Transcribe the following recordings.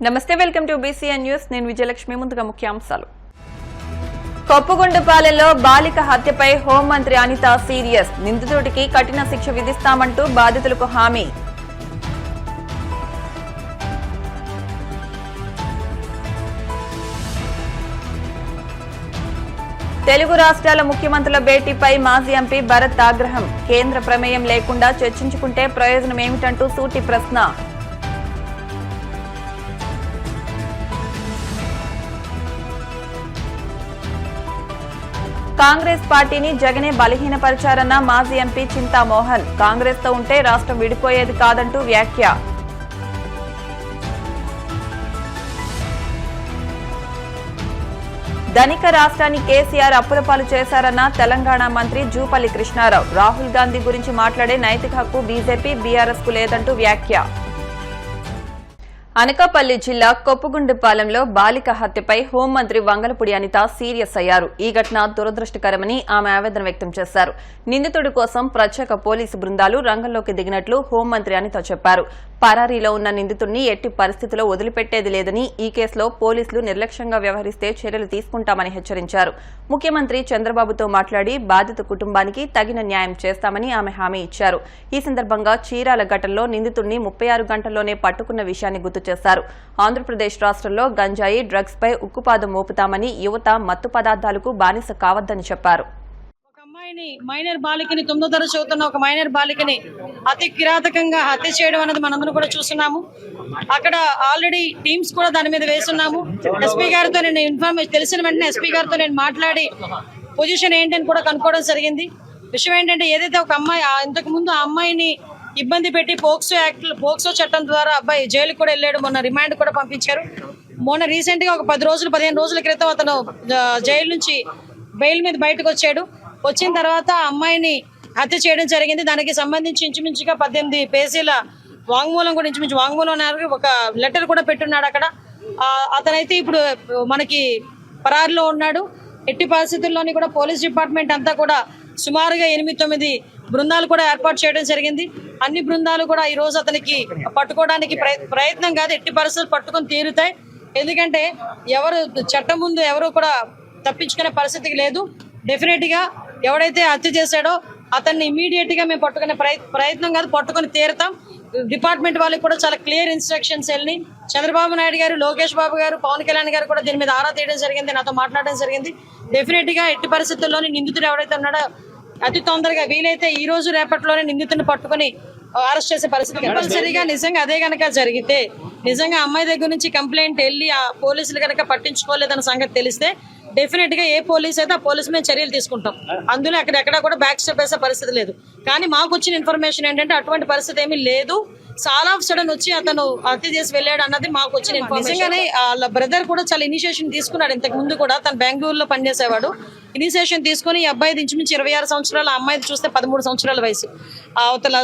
నమస్తే, welcome to BCN news. నేను విజయలక్ష్మి. ముందుగా ముఖ్యాంశాలు. కొప్పుగుండపాలెంలో బాలిక హత్యపై హోంమంత్రి అనిత సీరియస్. నిందితుడికి కఠిన శిక్ష విధిస్తామంటూ బాధితులకు హామీ. తెలుగు రాష్ట్రాల ముఖ్యమంత్రుల భేటీపై మాజీ ఎంపీ భరత్ ఆగ్రహం. కేంద్ర ప్రమేయం లేకుండా చర్చించుకుంటే ప్రయోజనమేమిటంటూ సూటి ప్రశ్న. కాంగ్రెస్ పార్టీని జగనే బలహీనపరిచారన్న మాజీ ఎంపీ చింతామోహన్. కాంగ్రెస్ తో ఉంటే రాష్ట్రం విడిపోయేది కాదంటూ వ్యాఖ్య. ధనిక రాష్ట్రాన్ని కేసీఆర్ అప్పులపాలు చేశారన్న తెలంగాణ మంత్రి జూపల్లి కృష్ణారావు. రాహుల్ గాంధీ గురించి మాట్లాడే నైతిక హక్కు బీజేపీ బీఆర్ఎస్ కు లేదంటూ వ్యాఖ్య. అనకాపల్లి జిల్లా కొప్పుగుండపాలెంలో బాలిక హత్యపై హోంమంత్రి వంగలపూడి అనిత సీరియస్ అయ్యారు. ఈ ఘటన దురదృష్టకరమని ఆమె ఆవేదన వ్యక్తం చేశారు. నిందితుడి కోసం ప్రత్యేక పోలీసు బృందాలు రంగంలోకి దిగినట్లు హోంమంత్రి అనిత చెప్పారు. పరారీలో ఉన్న నిందితుడిని ఎట్టి పరిస్థితుల్లో వదిలిపెట్టేది లేదని, ఈ కేసులో పోలీసులు నిర్లక్ష్యంగా వ్యవహరిస్తే చర్యలు తీసుకుంటామని హెచ్చరించారు. ముఖ్యమంత్రి చంద్రబాబుతో మాట్లాడి బాధిత కుటుంబానికి తగిన న్యాయం చేస్తామని ఆమె హామీ ఇచ్చారు. ఈ సందర్భంగా చీరాల ఘటనలో నిందితుడిని 36 గంటల్లోనే పట్టుకున్న విషయాన్ని గుర్తు చేశారు. ఆంధ్రప్రదేశ్ రాష్ట్రంలో గంజాయి, డ్రగ్స్ పై ఉక్కుపాదం మోపుతామని, యువత మత్తు పదార్థాలకు బానిస కావద్దని చెప్పారు. మైనర్ బాలికని 9వ తరగతి చదువుతున్న ఒక మైనర్ బాలికని అతి కిరాతకంగా హత్య చేయడం అనేది మనందరం కూడా చూస్తున్నాము. అక్కడ ఆల్రెడీ టీమ్స్ కూడా దాని మీద వేస్తున్నాము. ఎస్పీ గారితో నేను ఇన్ఫర్మేషన్ తెలిసిన వెంటనే ఎస్పీ గారితో నేను మాట్లాడి పొజిషన్ ఏంటని కూడా కనుక్కోవడం జరిగింది. విషయం ఏంటంటే, ఏదైతే ఒక అమ్మాయి ఇంతకు ముందు ఆ అమ్మాయిని ఇబ్బంది పెట్టి పోక్సో చట్టం ద్వారా అబ్బాయి జైలుకి కూడా వెళ్ళాడు. మొన్న రిమాండ్ కూడా పంపించారు. మొన్న రీసెంట్ గా ఒక 15 రోజుల క్రితం అతను జైలు నుంచి బెయిల్ మీద బయటకు వచ్చాడు. వచ్చిన తర్వాత ఆ అమ్మాయిని హత్య చేయడం జరిగింది. దానికి సంబంధించి ఇంచుమించుగా 18 పేజీల వాంగ్మూలం కూడా వాంగ్మూలం ఒక లెటర్ కూడా పెట్టున్నాడు అక్కడ. అతనైతే ఇప్పుడు మనకి పరారిలో ఉన్నాడు. ఎట్టి పరిస్థితుల్లోని కూడా పోలీస్ డిపార్ట్మెంట్ అంతా కూడా సుమారుగా 8-9 బృందాలు కూడా ఏర్పాటు చేయడం జరిగింది. అన్ని బృందాలు కూడా ఈ రోజు అతనికి పట్టుకోవడానికి ప్రయత్నం కాదు, ఎట్టి పరిస్థితులు పట్టుకొని తీరుతాయి. ఎందుకంటే ఎవరు చట్టం ముందు ఎవరు కూడా తప్పించుకునే పరిస్థితికి లేదు. డెఫినెట్ గా ఎవడైతే హత్య చేశాడో అతన్ని ఇమీడియట్ గా మేము పట్టుకునే ప్రయత్నం కాదు, పట్టుకొని తీరుతాం. డిపార్ట్మెంట్ వాళ్ళకి కూడా చాలా క్లియర్ ఇన్స్ట్రక్షన్స్ వెళ్ళి చంద్రబాబు నాయుడు గారు, లోకేష్ బాబు గారు, పవన్ కళ్యాణ్ గారు కూడా దీని మీద ఆరా తీయడం జరిగింది, నాతో మాట్లాడడం జరిగింది. డెఫినెట్ గా ఎట్టి పరిస్థితుల్లోని నిందితుడు ఎవరైతే ఉన్నాడో అతి తొందరగా వీలైతే ఈ రోజు రేపట్లోనే నిందితుడిని పట్టుకుని అరెస్ట్ చేసే పరిస్థితి కంపల్సరీగా. నిజంగా అదే కనుక జరిగితే, నిజంగా అమ్మాయి దగ్గర నుంచి కంప్లైంట్ వెళ్ళి ఆ పోలీసులు కనుక పట్టించుకోలేదన్న సంగతి తెలిస్తే డెఫినెట్ గా ఏ పోలీస్ అయితే ఆ పోలీస్ మీద చర్యలు తీసుకుంటాం. అందులో ఎక్కడెక్కడా కూడా బ్యాక్ స్టెప్ వేసే పరిస్థితి లేదు. కానీ మాకు వచ్చిన ఇన్ఫర్మేషన్ ఏంటంటే అటువంటి పరిస్థితి ఏమీ లేదు. చాలా సడన్ వచ్చి అతను హత్య చేసి వెళ్ళాడు అన్నది మాకు వచ్చిన ఇన్ఫర్మేషన్. నిజంగానే వాళ్ళ బ్రదర్ కూడా చాలా ఇనిషియేషన్ తీసుకున్నాడు. ఇంతకు ముందు కూడా తను బెంగళూరులో పనిచేసేవాడు. ఇనిషియేషన్ తీసుకుని ఈ అబ్బాయి ఇంచుమించి 26 సంవత్సరాలు, ఆ అమ్మాయిది చూస్తే 13 సంవత్సరాల వయసు. అవతల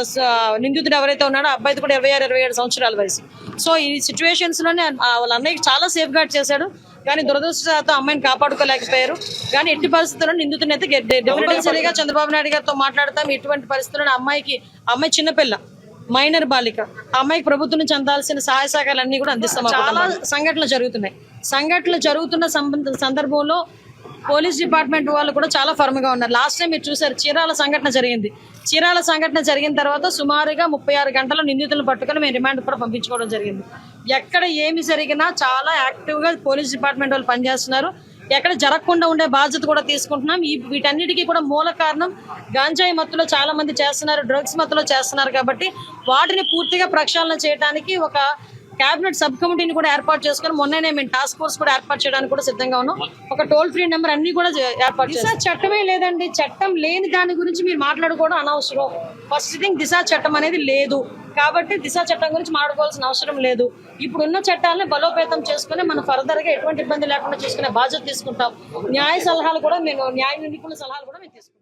నిందితుడు ఎవరైతే ఉన్నాడో అబ్బాయిది కూడా 26-27 సంవత్సరాల వయసు. సో ఈ సిచ్యువేషన్స్ లోనే వాళ్ళ అన్నయ్యకి చాలా సేఫ్ గార్డ్ చేశాడు. కానీ దురదృష్టంతో అమ్మాయిని కాపాడుకోలేకపోయారు. కానీ ఎట్టి పరిస్థితుల్లో నిందితుని అయితే కంపల్సరీగా చంద్రబాబు నాయుడు గారితో మాట్లాడతాం. ఎటువంటి పరిస్థితుల్లో అమ్మాయి చిన్నపిల్ల, మైనర్ బాలిక, ఆ అమ్మాయికి ప్రభుత్వం నుంచి అందాల్సిన సహాయ సహకారాలన్నీ కూడా అందిస్తాం. చాలా సంఘటనలు జరుగుతున్న సందర్భంలో పోలీస్ డిపార్ట్మెంట్ వాళ్ళు కూడా చాలా ఫర్మ్ గా ఉన్నారు. లాస్ట్ టైం మీరు చూసారు, చీరాల సంఘటన జరిగింది. చీరాల సంఘటన జరిగిన తర్వాత సుమారుగా 36 గంటలు నిందితులను పట్టుకుని మేము రిమాండ్ కూడా పంపించుకోవడం జరిగింది. ఎక్కడ ఏమి జరిగినా చాలా యాక్టివ్ గా పోలీస్ డిపార్ట్మెంట్ వాళ్ళు పనిచేస్తున్నారు. ఎక్కడ జరగకుండా ఉండే బాధ్యత కూడా తీసుకుంటున్నాం. వీటన్నిటికీ కూడా మూల కారణం గాంజాయి మత్తులో చాలా మంది చేస్తున్నారు, డ్రగ్స్ మత్తులో చేస్తున్నారు. కాబట్టి వాటిని పూర్తిగా ప్రక్షాళన చేయడానికి ఒక కేబినెట్ సబ్ కమిటీని కూడా ఏర్పాటు చేసుకుని మొన్ననే మేము టాస్క్ ఫోర్స్ కూడా ఏర్పాటు చేయడానికి కూడా సిద్ధంగా ఉన్నాం. ఒక టోల్ ఫ్రీ నెంబర్ అన్ని కూడా ఏర్పాటు చేస్తాం. చట్టమే లేదండి. చట్టం లేని దాని గురించి మీరు మాట్లాడుకోవడం అనవసరం. ఫస్ట్ థింగ్, దిశ చట్టం అనేది లేదు. కాబట్టి దిశ చట్టం గురించి మాట్లాడుకోవాల్సిన అవసరం లేదు. ఇప్పుడున్న చట్టాలను బలోపేతం చేసుకుని మనం ఫర్దర్ గా ఎటువంటి ఇబ్బంది లేకుండా చేసుకునే బాధ్యత తీసుకుంటాం. న్యాయ సలహాలు కూడా న్యాయ నిపుణుల సలహాలు కూడా మేము తీసుకుంటాం.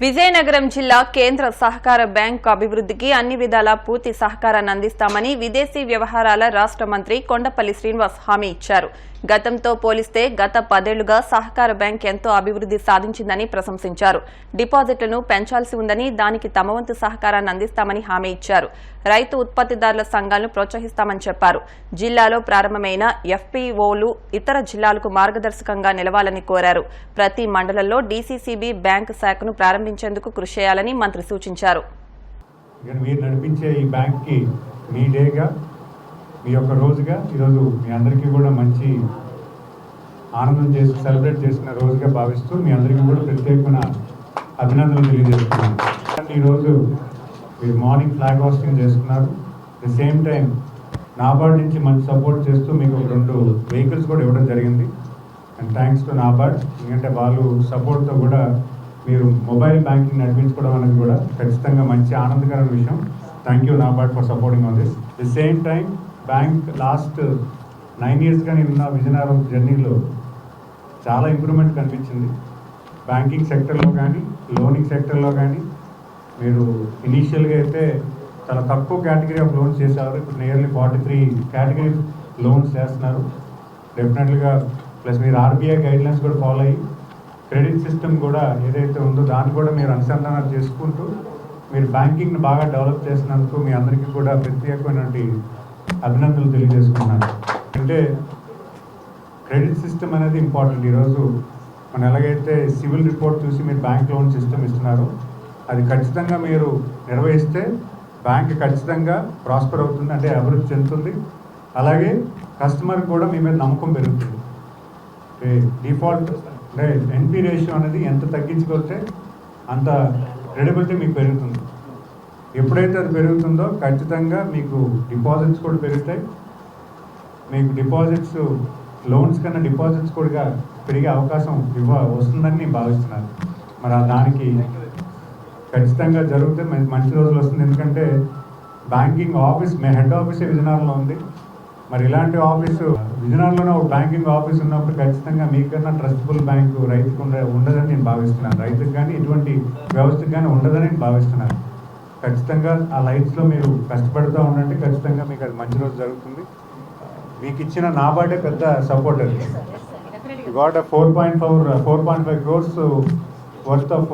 విజయనగరం జిల్లా కేంద్ర సహకార బ్యాంకు అభివృద్ధికి అన్ని విధాలా పూర్తి సహకారాన్ని అందిస్తామని విదేశీ వ్యవహారాల రాష్ట్ర మంత్రి కొండపల్లి శ్రీనివాస్ హామీ ఇచ్చారు. గతంతో పోలిస్తే గత 10 ఏళ్లుగా సహకార బ్యాంక్ ఎంతో అభివృద్ధి సాధించిందని ప్రశంసించారు. డిపాజిట్లను పెంచాల్సి ఉందని, దానికి తమ వంతు సహకారాన్ని అందిస్తామని హామీ ఇచ్చారు. రైతు ఉత్పత్తిదారుల సంఘాలను ప్రోత్సహిస్తామని చెప్పారు. జిల్లాలో ప్రారంభమైన ఎఫ్పీఓలు ఇతర జిల్లాలకు మార్గదర్శకంగా నిలవాలని కోరారు. ప్రతి మండలంలో డీసీసీబీ బ్యాంకు శాఖను ప్రారంభించేందుకు కృషి చేయాలని మంత్రి సూచించారు. మీరు నడిపించే ఈ బ్యాంక్కి మీ డేగా, మీ యొక్క రోజుగా ఈరోజు మీ అందరికీ కూడా మంచి ఆనందం చేసి సెలబ్రేట్ చేసిన రోజుగా భావిస్తూ మీ అందరికీ కూడా ప్రత్యేకమైన అభినందనలు తెలియజేస్తున్నాను. ఈరోజు మీరు మార్నింగ్ ఫ్లాగ్ హోస్టింగ్ చేస్తున్నారు. ది సేమ్ టైం నాబార్డ్ నుంచి మంచి సపోర్ట్ చేస్తూ మీకు 2 వెహికల్స్ కూడా ఇవ్వడం జరిగింది. అండ్ థ్యాంక్స్ టు నాబార్డ్, ఎందుకంటే వాళ్ళు సపోర్ట్తో కూడా మీరు మొబైల్ బ్యాంకింగ్ నడిపించుకోవడం అనేది కూడా ఖచ్చితంగా మంచి ఆనందకరమైన విషయం. Thank you NABARD for supporting on this. The same time bank last 9 yearsగా నేనున్న విజయనగరం జర్నీలో చాలా ఇంప్రూవ్మెంట్ కనిపించింది. బ్యాంకింగ్ సెక్టర్లో కానీ, లోనింగ్ సెక్టర్లో కానీ మీరు ఇనీషియల్గా అయితే చాలా తక్కువ కేటగిరీ ఆఫ్ లోన్స్ చేసేవారు. ఇప్పుడు నియర్లీ 43 కేటగిరీ లోన్స్ చేస్తున్నారు. డెఫినెట్గా ప్లస్ మీరు ఆర్బీఐ గైడ్లైన్స్ కూడా ఫాలో అయ్యి క్రెడిట్ సిస్టమ్ కూడా ఏదైతే ఉందో దాన్ని కూడా మీరు అనుసంధానం చేసుకుంటూ మీరు బ్యాంకింగ్ని బాగా డెవలప్ చేసినందుకు మీ అందరికీ కూడా ప్రత్యేకమైనటువంటి అభినందనలు తెలియజేసుకున్నాను. అంటే క్రెడిట్ సిస్టమ్ అనేది ఇంపార్టెంట్. ఈరోజు మనం ఎలాగైతే సివిల్ రిపోర్ట్ చూసి మీరు బ్యాంక్ లోన్ సిస్టమ్ ఇస్తున్నారో అది ఖచ్చితంగా మీరు నిర్వహిస్తే బ్యాంక్ ఖచ్చితంగా ప్రాస్పర్ అవుతుంది, అంటే అభివృద్ధి చెందుతుంది. అలాగే కస్టమర్ కూడా మీ మీద నమ్మకం పెరుగుతుంది. డిఫాల్ట్ అంటే ఎన్పీ రేషియో అనేది ఎంత తగ్గించుకొస్తే అంత క్రెడిబిలిటీ మీకు పెరుగుతుంది. ఎప్పుడైతే అది పెరుగుతుందో ఖచ్చితంగా మీకు డిపాజిట్స్ కూడా పెరుగుతాయి. మీకు డిపాజిట్స్ లోన్స్ కన్నా డిపాజిట్స్ కూడా పెరిగే అవకాశం వస్తుందని నేను భావిస్తున్నాను. మరి దానికి ఖచ్చితంగా జరిగితే మంచి రోజులు వస్తుంది. ఎందుకంటే బ్యాంకింగ్ ఆఫీస్ హెడ్ ఆఫీసే విజయనగరంలో ఉంది. మరి ఇలాంటి ఆఫీసు విజయనగరంలోనే ఒక బ్యాంకింగ్ ఆఫీస్ ఉన్నప్పుడు ఖచ్చితంగా మీకన్నా ట్రస్టబుల్ బ్యాంకు రైతుకు ఉండదని నేను భావిస్తున్నాను. రైతుకు కానీ ఎటువంటి వ్యవస్థకు కానీ ఉండదని నేను భావిస్తున్నాను. ఖచ్చితంగా ఆ లైఫ్స్లో మీరు కష్టపడుతూ ఉండండి. ఖచ్చితంగా మీకు అది మంచి రోజు జరుగుతుంది. మీకు ఇచ్చిన నాబార్డే పెద్ద సపోర్ట్ అది. Got 4.5 crores worth of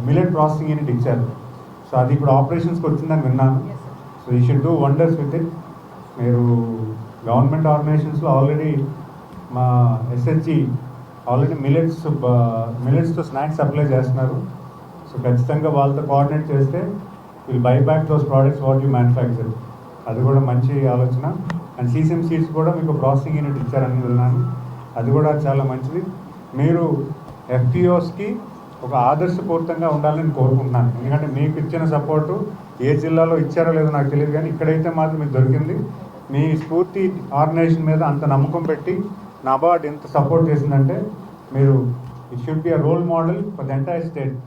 millet processing unit ఇచ్చారు. సో అది ఇప్పుడు ఆపరేషన్స్కి వచ్చిందని విన్నాను. So you should do wonders with it. మీరు గవర్నమెంట్ ఆర్గనైజేషన్స్లో ఆల్రెడీ మా ఎస్హెచ్జి ఆల్రెడీ మిల్లెట్స్తో స్నాక్స్ సప్లై చేస్తున్నారు. సో ఖచ్చితంగా వాళ్ళతో కోఆర్డినేట్ చేస్తే will buy back those products what you manufacture. అది కూడా మంచి ఆలోచన. అండ్ సీసీఎం సీడ్స్ కూడా మీకు ప్రాసెసింగ్ యూనిట్ ఇచ్చారని విన్నాను. అది కూడా చాలా మంచిది. మీరు ఎఫ్పిఓస్కి ఒక ఆదర్శపూర్తంగా ఉండాలని కోరుకుంటున్నాను. ఎందుకంటే మీకు ఇచ్చిన సపోర్టు ఏ జిల్లాలో ఇచ్చారో లేదో నాకు తెలియదు, కానీ ఇక్కడైతే మాత్రం మీకు దొరికింది. మీ స్ఫూర్తి ఆర్గనైజేషన్ మీద అంత నమ్మకం పెట్టి నాబార్డ్ ఎంత సపోర్ట్ చేసిందంటే మీరు it should be a role model for the entire state.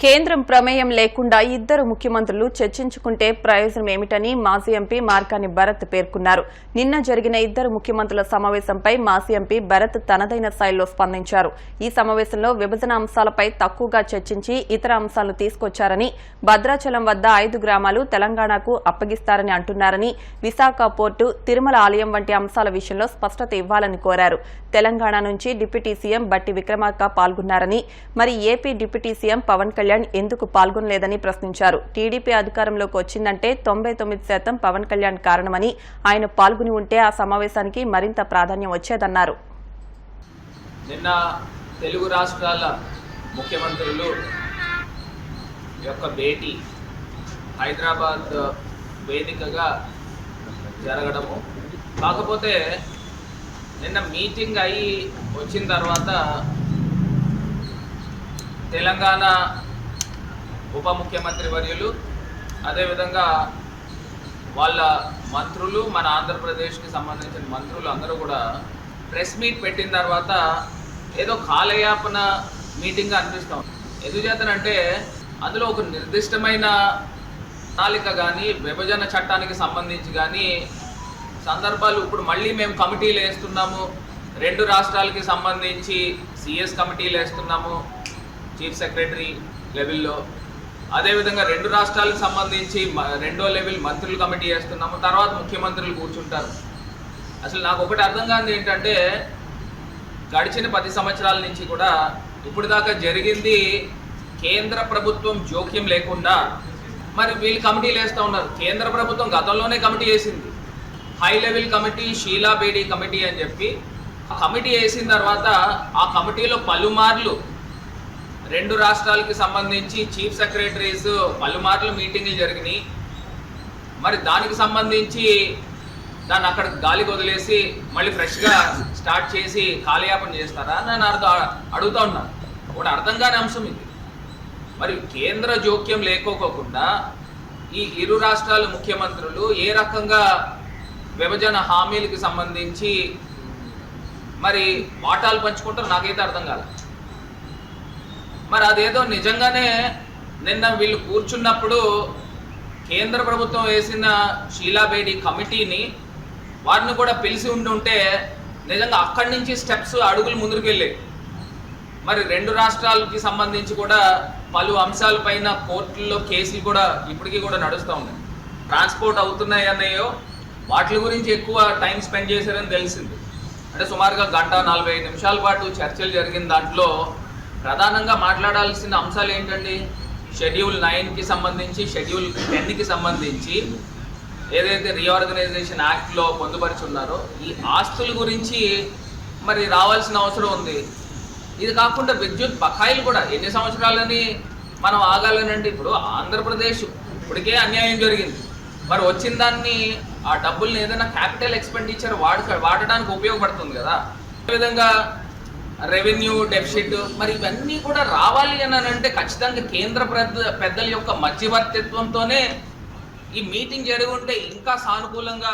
కేంద్రం ప్రమేయం లేకుండా ఇద్దరు ముఖ్యమంత్రులు చర్చించుకుంటే ప్రయోజనం ఏమిటని మాజీ ఎంపీ మార్కాని భరత్ పేర్కొన్నారు. నిన్న జరిగిన ఇద్దరు ముఖ్యమంత్రుల సమావేశంపై మాజీ ఎంపీ భరత్ తనదైన శైలిలో స్పందించారు. ఈ సమావేశంలో విభజన అంశాలపై తక్కువగా చర్చించి ఇతర అంశాలను తీసుకొచ్చారని, భద్రాచలం వద్ద 5 గ్రామాలు తెలంగాణకు అప్పగిస్తారని అంటున్నారని, విశాఖ పోర్టు, తిరుమల ఆలయం వంటి అంశాల విషయంలో స్పష్టత ఇవ్వాలని కోరారు. తెలంగాణ నుంచి డిప్యూటీ సీఎం బట్టి విక్రమార్క పాల్గొన్నారని, మరి AP deputy CM Pawan Kalyan ఎందుకు పాల్గొనలేదని ప్రశ్నించారు. టీడీపీ అధికారంలోకి వచ్చిందంటే 99% పవన్ కళ్యాణ్ కారణమని, ఆయన పాల్గొని ఉంటే ఆ సమావేశానికి మరింత ప్రాధాన్యం వచ్చేదన్నారు. నిన్న తెలుగు రాష్ట్రాల ముఖ్యమంత్రులు యొక్క భేటీ హైదరాబాద్ వేదికగా జరగడము, కాకపోతే నిన్న మీటింగ్ అయి వచ్చిన తర్వాత తెలంగాణ ఉప ముఖ్యమంత్రి వర్యులు, అదేవిధంగా వాళ్ళ మంత్రులు, మన ఆంధ్రప్రదేశ్కి సంబంధించిన మంత్రులు అందరూ కూడా ప్రెస్ మీట్ పెట్టిన తర్వాత ఏదో కాలయాపన మీటింగ్ అనిపిస్తాం. ఎందుచేతనంటే అందులో ఒక నిర్దిష్టమైన ప్రణాళిక కానీ, విభజన చట్టానికి సంబంధించి కానీ సందర్భాలు ఇప్పుడు మళ్ళీ మేము కమిటీలు వేస్తున్నాము, 2 రాష్ట్రాలకి సంబంధించి సిఎస్ కమిటీలు వేస్తున్నాము చీఫ్ సెక్రటరీ లెవెల్లో, అదేవిధంగా 2 రాష్ట్రాలకు సంబంధించి 2వ లెవెల్ మంత్రుల కమిటీ వేస్తున్నాము, తర్వాత ముఖ్యమంత్రులు కూర్చుంటారు. అసలు నాకు ఒకటి అర్థం కానిది ఏంటంటే గడిచిన 10 సంవత్సరాల నుంచి కూడా ఇప్పుడు దాకా జరిగింది కేంద్ర ప్రభుత్వం జోక్యం లేకుండా మరి వీళ్ళు కమిటీలు వేస్తూ ఉన్నారు. కేంద్ర ప్రభుత్వం గతంలోనే కమిటీ వేసింది, high level committee, Sheela Bedi committee అని చెప్పి. ఆ కమిటీ వేసిన తర్వాత ఆ కమిటీలో పలుమార్లు 2 రాష్ట్రాలకి సంబంధించి చీఫ్ సెక్రటరీస్ పలుమార్లు మీటింగ్లు జరిగినాయి. మరి దానికి సంబంధించి దాన్ని అక్కడ గాలికి వదిలేసి మళ్ళీ ఫ్రెష్గా స్టార్ట్ చేసి కాలయాపన చేస్తారా నేను అడుగుతా ఉన్నాను. ఒకటి అర్థం కాని అంశం ఇది. మరి కేంద్ర జోక్యం లేకోకుండా ఈ ఇరు రాష్ట్రాల ముఖ్యమంత్రులు ఏ రకంగా విభజన హామీలకు సంబంధించి మరి వాటాలు పంచుకుంటారో నాకైతే అర్థం కాలేదు. మరి అదేదో నిజంగానే నిన్న వీళ్ళు కూర్చున్నప్పుడు కేంద్ర ప్రభుత్వం వేసిన షీలా బేడీ కమిటీని వారిని కూడా పిలిచి ఉంటుంటే నిజంగా అక్కడి నుంచి స్టెప్స్ అడుగులు ముందుకు వెళ్ళాయి. మరి 2 రాష్ట్రాలకి సంబంధించి కూడా పలు అంశాలపైన కోర్టుల్లో కేసులు కూడా ఇప్పటికీ కూడా నడుస్తూ ఉన్నాయి. ట్రాన్స్పోర్ట్ అవుతున్నాయి అన్నయ్యో వాటి గురించి ఎక్కువ టైం స్పెండ్ చేశారని తెలిసింది. అంటే సుమారుగా 1:45 నిమిషాల పాటు చర్చలు జరిగిన దాంట్లో ప్రధానంగా మాట్లాడాల్సిన అంశాలు ఏంటండి? షెడ్యూల్ 9కి సంబంధించి, షెడ్యూల్ 10కి సంబంధించి ఏదైతే రీఆర్గనైజేషన్ యాక్ట్లో పొందుపరిచి ఉన్నారో ఈ ఆస్తుల గురించి మరి రావాల్సిన అవసరం ఉంది. ఇది కాకుండా విద్యుత్ బకాయిలు కూడా ఎన్ని సంవత్సరాలని మనం ఆగాలనండి? ఇప్పుడు ఆంధ్రప్రదేశ్ ఇప్పటికే అన్యాయం జరిగింది. మరి వచ్చిన దాన్ని ఆ డబ్బుల్ని ఏదైనా క్యాపిటల్ ఎక్స్పెండిచర్ వాడడానికి ఉపయోగపడుతుంది కదా. అదేవిధంగా రెవెన్యూ డెఫిసిట్ మరి ఇవన్నీ కూడా రావాలి అని అంటే ఖచ్చితంగా కేంద్ర పెద్దల యొక్క మధ్యవర్తిత్వంతోనే ఈ మీటింగ్ జరిగి ఉంటే ఇంకా సానుకూలంగా.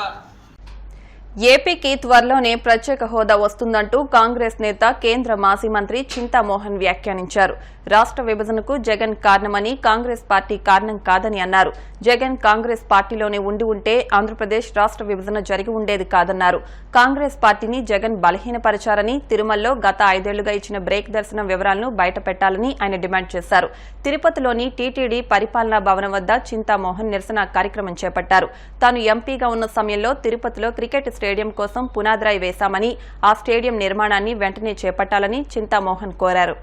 ఏపీకి త్వరలోనే ప్రత్యేక హోదా వస్తుందంటూ కాంగ్రెస్ నేత కేంద్ర మాజీ మంత్రి చింతామోహన్ వ్యాఖ్యానించారు. రాష్ట్ర విభజనకు జగన్ కారణమని, కాంగ్రెస్ పార్టీ కారణం కాదని అన్నారు. జగన్ కాంగ్రెస్ పార్టీలోనే ఉండి ఉంటే ఆంధ్రప్రదేశ్ రాష్ట్ర విభజన జరిగి ఉండేది కాదన్నారు. కాంగ్రెస్ పార్టీని జగన్ బలహీనపరిచారని, తిరుమలలో గత 5 ఏళ్లుగా ఇచ్చిన బ్రేక్ దర్శనం వివరాలను బయటపెట్టాలని ఆయన డిమాండ్ చేశారు. తిరుపతిలోని టీటీడీ పరిపాలనా భవనం వద్ద చింతామోహన్ నిరసన కార్యక్రమం చేపట్టారు. తాను ఎంపీగా ఉన్న సమయంలో తిరుపతిలో క్రికెట్ స్టేడియం కోసం పునాదిరాయి వేశామని, ఆ స్టేడియం నిర్మాణాన్ని వెంటనే చేపట్టాలని చింతామోహన్ కోరారు.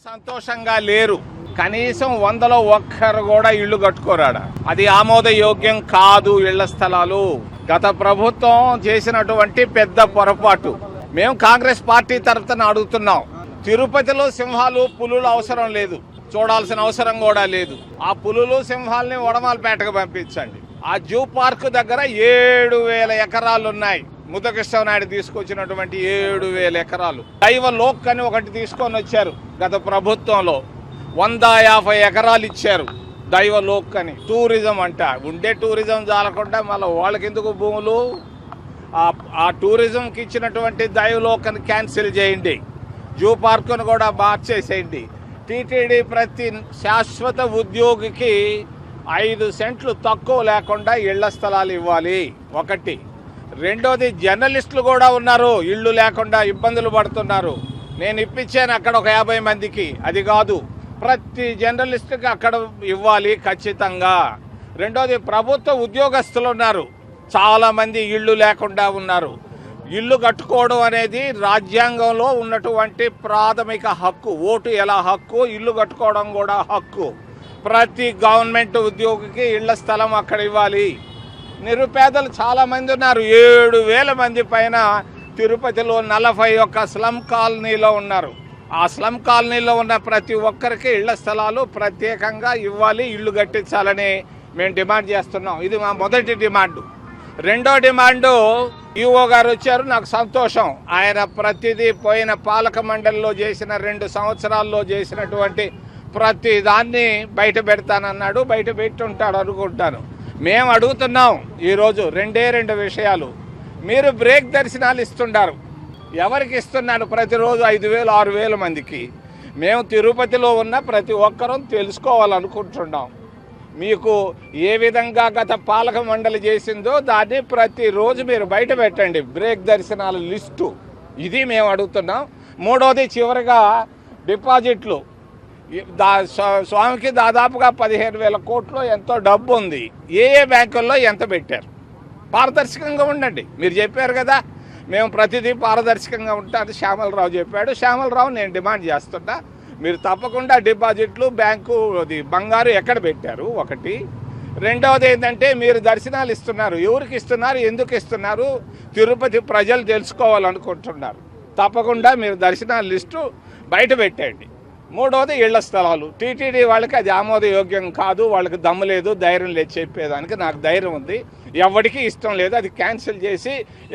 సంతోషంగా లేరు. కనీసం 100లో 1 కూడా ఇళ్లు కట్టుకోరాడా. అది ఆమోదయోగ్యం కాదు. ఇళ్ల స్థలాలు గత ప్రభుత్వం చేసినటువంటి పెద్ద పొరపాటు. మేము కాంగ్రెస్ పార్టీ తరఫున అడుగుతున్నాం. తిరుపతిలో సింహాలు, పులులు అవసరం లేదు, చూడాల్సిన అవసరం కూడా లేదు. ఆ పులులు, సింహాలని వడమాలపేటకు పంపించండి. ఆ జూ పార్క్ దగ్గర 7,000 ఎకరాలు ఉన్నాయి. ముద్దకృష్ణనాయుడు తీసుకొచ్చినటువంటి 7,000 ఎకరాలు. దైవ లోక్ అని ఒకటి తీసుకొని వచ్చారు గత ప్రభుత్వంలో. 150 ఎకరాలు ఇచ్చారు దైవ లోక్ అని. టూరిజం అంట. ఉండే టూరిజం చాలకుండా మళ్ళీ వాళ్ళకి ఎందుకు భూములు? ఆ టూరిజంకి ఇచ్చినటువంటి దైవ లోక్ అని క్యాన్సిల్ చేయండి. జూ పార్కును కూడా మార్చేసేయండి. టీటీడీ ప్రతి శాశ్వత ఉద్యోగికి 5 సెంట్లు తక్కువ లేకుండా ఇళ్ల స్థలాలు ఇవ్వాలి. ఒకటి. రెండోది, జర్నలిస్టులు కూడా ఉన్నారు, ఇళ్ళు లేకుండా ఇబ్బందులు పడుతున్నారు. నేను ఇప్పించాను అక్కడ ఒక 50 మందికి. అది కాదు, ప్రతి జర్నలిస్టుకి అక్కడ ఇవ్వాలి ఖచ్చితంగా. రెండోది, ప్రభుత్వ ఉద్యోగస్తులు ఉన్నారు, చాలామంది ఇళ్ళు లేకుండా ఉన్నారు. ఇల్లు కట్టుకోవడం అనేది రాజ్యాంగంలో ఉన్నటువంటి ప్రాథమిక హక్కు. ఓటు ఎలా హక్కు, ఇల్లు కట్టుకోవడం కూడా హక్కు. ప్రతి గవర్నమెంట్ ఉద్యోగికి ఇళ్ల స్థలం అక్కడ ఇవ్వాలి. నిరుపేదలు చాలామంది ఉన్నారు. 7,000 మంది పైన తిరుపతిలో 41 స్లమ్ కాలనీలో ఉన్నారు. ఆ స్లమ్ కాలనీలో ఉన్న ప్రతి ఒక్కరికి ఇళ్ల స్థలాలు ప్రత్యేకంగా ఇవ్వాలి, ఇల్లు కట్టించాలని మేము డిమాండ్ చేస్తున్నాం. ఇది మా మొదటి డిమాండు. రెండో డిమాండు, ఈఓ గారు వచ్చారు, నాకు సంతోషం. ఆయన ప్రతిదీ పోయిన పాలక మండలిలో చేసిన 2 సంవత్సరాల్లో చేసినటువంటి ప్రతి దాన్ని బయట పెడతానన్నాడు. బయట పెట్టుంటాడు అనుకుంటాను. మేము అడుగుతున్నాం ఈరోజు 2 విషయాలు. మీరు బ్రేక్ దర్శనాలు ఇస్తున్నారు, ఎవరికి ఇస్తున్నారు? ప్రతిరోజు 5,000, 6,000 మందికి. మేము తిరుపతిలో ఉన్న ప్రతి ఒక్కరూ తెలుసుకోవాలనుకుంటున్నాం. మీకు ఏ విధంగా గత పాలక మండలి చేసిందో దాన్ని ప్రతిరోజు మీరు బయట పెట్టండి, బ్రేక్ దర్శనాల లిస్టు. ఇది మేము అడుగుతున్నాం. మూడోది, చివరిగా డిపాజిట్లు. స్వామికి దాదాపుగా 15,000 కోట్లు ఎంతో డబ్బు ఉంది. ఏ బ్యాంకుల్లో ఎంత పెట్టారు? పారదర్శకంగా ఉండండి. మీరు చెప్పారు కదా మేము ప్రతిదీ పారదర్శకంగా ఉంటాను శ్యామలరావు చెప్పాడు. శ్యామలరావు నేను డిమాండ్ చేస్తున్నా, మీరు తప్పకుండా డిపాజిట్లు బ్యాంకు అది బంగారు ఎక్కడ పెట్టారు ఒకటి. రెండవది ఏంటంటే మీరు దర్శనాలు ఇస్తున్నారు, ఎవరికి ఇస్తున్నారు, ఎందుకు ఇస్తున్నారు, తిరుపతి ప్రజలు తెలుసుకోవాలనుకుంటున్నారు. తప్పకుండా మీరు దర్శనాల లిస్టు బయట పెట్టండి. మూడవది ఇళ్ల స్థలాలు టీటీడీ వాళ్ళకి అది ఆమోదయోగ్యం కాదు, వాళ్ళకి దమ్ము లేదు, ధైర్యం లేదు చెప్పేదానికి. నాకు ధైర్యం ఉంది, ఎవరికి ఇష్టం లేదు, అది క్యాన్సిల్ చేసి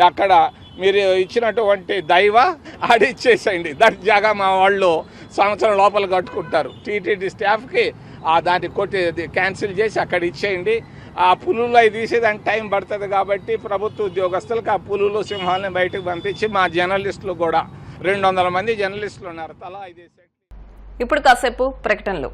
అక్కడ మీరు ఇచ్చినటువంటి దైవ ఆడిచ్చేసేయండి. దర్జాగా మా వాళ్ళు సంవత్సరం లోపల కట్టుకుంటారు. టీటీడీ స్టాఫ్కి దాన్ని కొట్టి క్యాన్సిల్ చేసి అక్కడ ఇచ్చేయండి. ఆ పులులు అవి తీసేదానికి టైం పడుతుంది కాబట్టి ప్రభుత్వ ఉద్యోగస్తులకు ఆ పులులు సింహాలని బయటకు పంపించి మా జర్నలిస్టులు కూడా 200 మంది జర్నలిస్టులు ఉన్నారు, తలా 5 ఇప్పుడు కాసేపు ప్రకటనలు.